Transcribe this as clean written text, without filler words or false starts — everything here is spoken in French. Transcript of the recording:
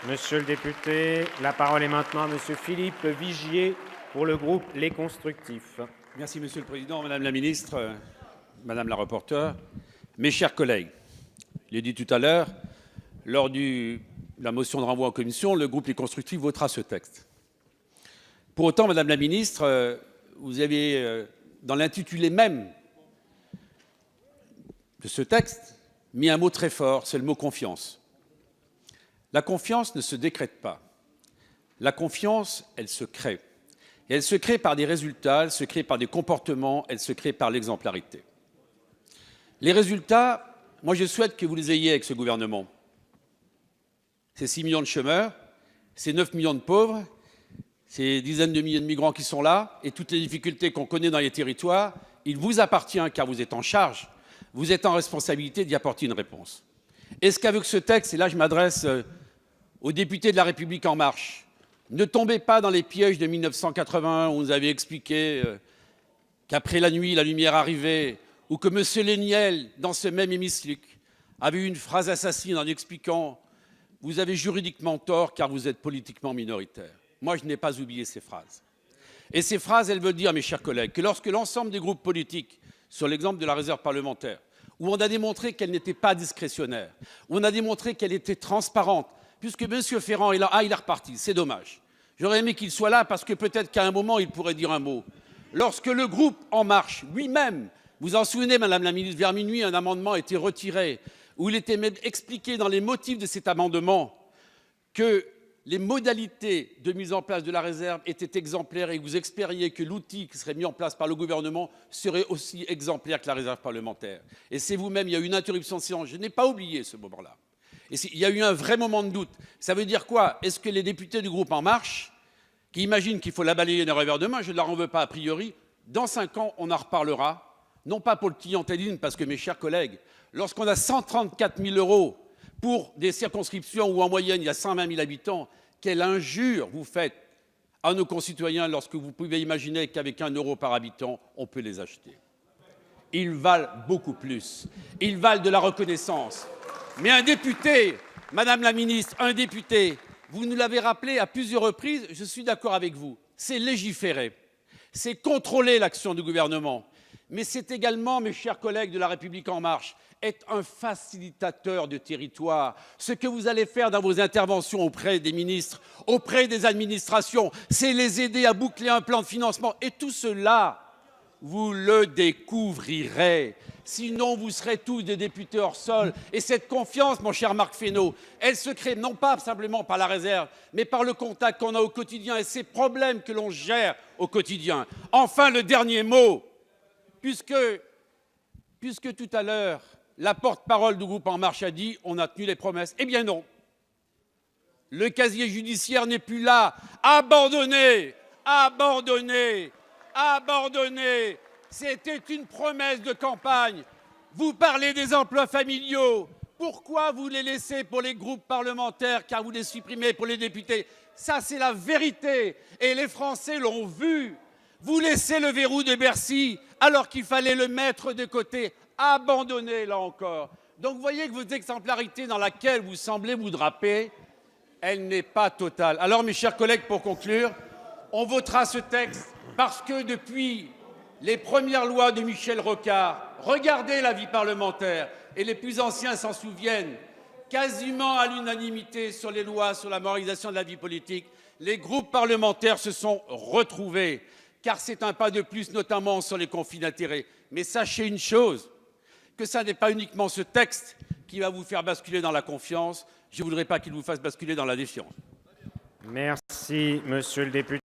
Monsieur le député, la parole est maintenant à Monsieur Philippe Vigier pour le groupe Les Constructifs. Merci Monsieur le Président, Madame la Ministre, Madame la rapporteure, mes chers collègues. Je l'ai dit tout à l'heure, lors de la motion de renvoi en commission, le groupe Les Constructifs votera ce texte. Pour autant, Madame la Ministre, vous avez, dans l'intitulé même de ce texte, mis un mot très fort, c'est le mot confiance. La confiance ne se décrète pas. La confiance, elle se crée. Et elle se crée par des résultats, elle se crée par des comportements, elle se crée par l'exemplarité. Les résultats, moi je souhaite que vous les ayez avec ce gouvernement. C'est 6 millions de chômeurs, c'est 9 millions de pauvres, c'est dizaines de milliers de migrants qui sont là, et toutes les difficultés qu'on connaît dans les territoires, il vous appartient, car vous êtes en charge, vous êtes en responsabilité d'y apporter une réponse. Est-ce qu'avec ce texte, et là je m'adresse aux députés de La République En Marche, ne tombez pas dans les pièges de 1981 où vous avez expliqué qu'après la nuit, la lumière arrivait, ou que M. Léniel, dans ce même hémicycle, avait eu une phrase assassine en expliquant « Vous avez juridiquement tort car vous êtes politiquement minoritaire ». Moi, je n'ai pas oublié ces phrases. Et ces phrases, elles veulent dire, mes chers collègues, que lorsque l'ensemble des groupes politiques, sur l'exemple de la réserve parlementaire, où on a démontré qu'elle n'était pas discrétionnaire, où on a démontré qu'elle était transparente, puisque M. Ferrand est là, il est reparti, c'est dommage. J'aurais aimé qu'il soit là parce que peut-être qu'à un moment, il pourrait dire un mot. Lorsque le groupe En Marche, lui-même, vous en souvenez, Madame la Ministre, vers minuit, un amendement a été retiré, où il était même expliqué dans les motifs de cet amendement que les modalités de mise en place de la réserve étaient exemplaires et que vous espériez que l'outil qui serait mis en place par le gouvernement serait aussi exemplaire que la réserve parlementaire. Et c'est vous-même, il y a eu une interruption de séance, je n'ai pas oublié ce moment-là. Et il y a eu un vrai moment de doute. Ça veut dire quoi? Est-ce que les députés du groupe En Marche, qui imaginent qu'il faut la balayer d'un revers de main, je ne leur en veux pas a priori, dans 5 ans, on en reparlera, non pas pour le clientélisme, parce que mes chers collègues, lorsqu'on a 134 000 € pour des circonscriptions où en moyenne il y a 120 000 habitants, quelle injure vous faites à nos concitoyens lorsque vous pouvez imaginer qu'avec 1 € par habitant, on peut les acheter. Ils valent beaucoup plus. Ils valent de la reconnaissance. Mais un député, Madame la Ministre, un député, vous nous l'avez rappelé à plusieurs reprises, je suis d'accord avec vous, c'est légiférer, c'est contrôler l'action du gouvernement, mais c'est également, mes chers collègues de La République En Marche, être un facilitateur de territoire. Ce que vous allez faire dans vos interventions auprès des ministres, auprès des administrations, c'est les aider à boucler un plan de financement. Et tout cela, vous le découvrirez. Sinon, vous serez tous des députés hors sol. Et cette confiance, mon cher Marc Fesneau, elle se crée non pas simplement par la réserve, mais par le contact qu'on a au quotidien et ces problèmes que l'on gère au quotidien. Enfin, le dernier mot, puisque tout à l'heure, la porte-parole du groupe En Marche a dit « on a tenu les promesses ». Eh bien non. Le casier judiciaire n'est plus là. Abandonné, abandonné, abandonné. C'était une promesse de campagne. Vous parlez des emplois familiaux. Pourquoi vous les laissez pour les groupes parlementaires car vous les supprimez pour les députés? Ça, c'est la vérité. Et les Français l'ont vu. Vous laissez le verrou de Bercy alors qu'il fallait le mettre de côté. Abandonné, là encore. Donc, vous voyez que votre exemplarité dans laquelle vous semblez vous draper, elle n'est pas totale. Alors, mes chers collègues, pour conclure, on votera ce texte parce que depuis les premières lois de Michel Rocard, regardez la vie parlementaire, et les plus anciens s'en souviennent, quasiment à l'unanimité sur les lois, sur la moralisation de la vie politique, les groupes parlementaires se sont retrouvés, car c'est un pas de plus, notamment sur les conflits d'intérêts. Mais sachez une chose, que ça n'est pas uniquement ce texte qui va vous faire basculer dans la confiance, je ne voudrais pas qu'il vous fasse basculer dans la défiance. Merci, Monsieur le député.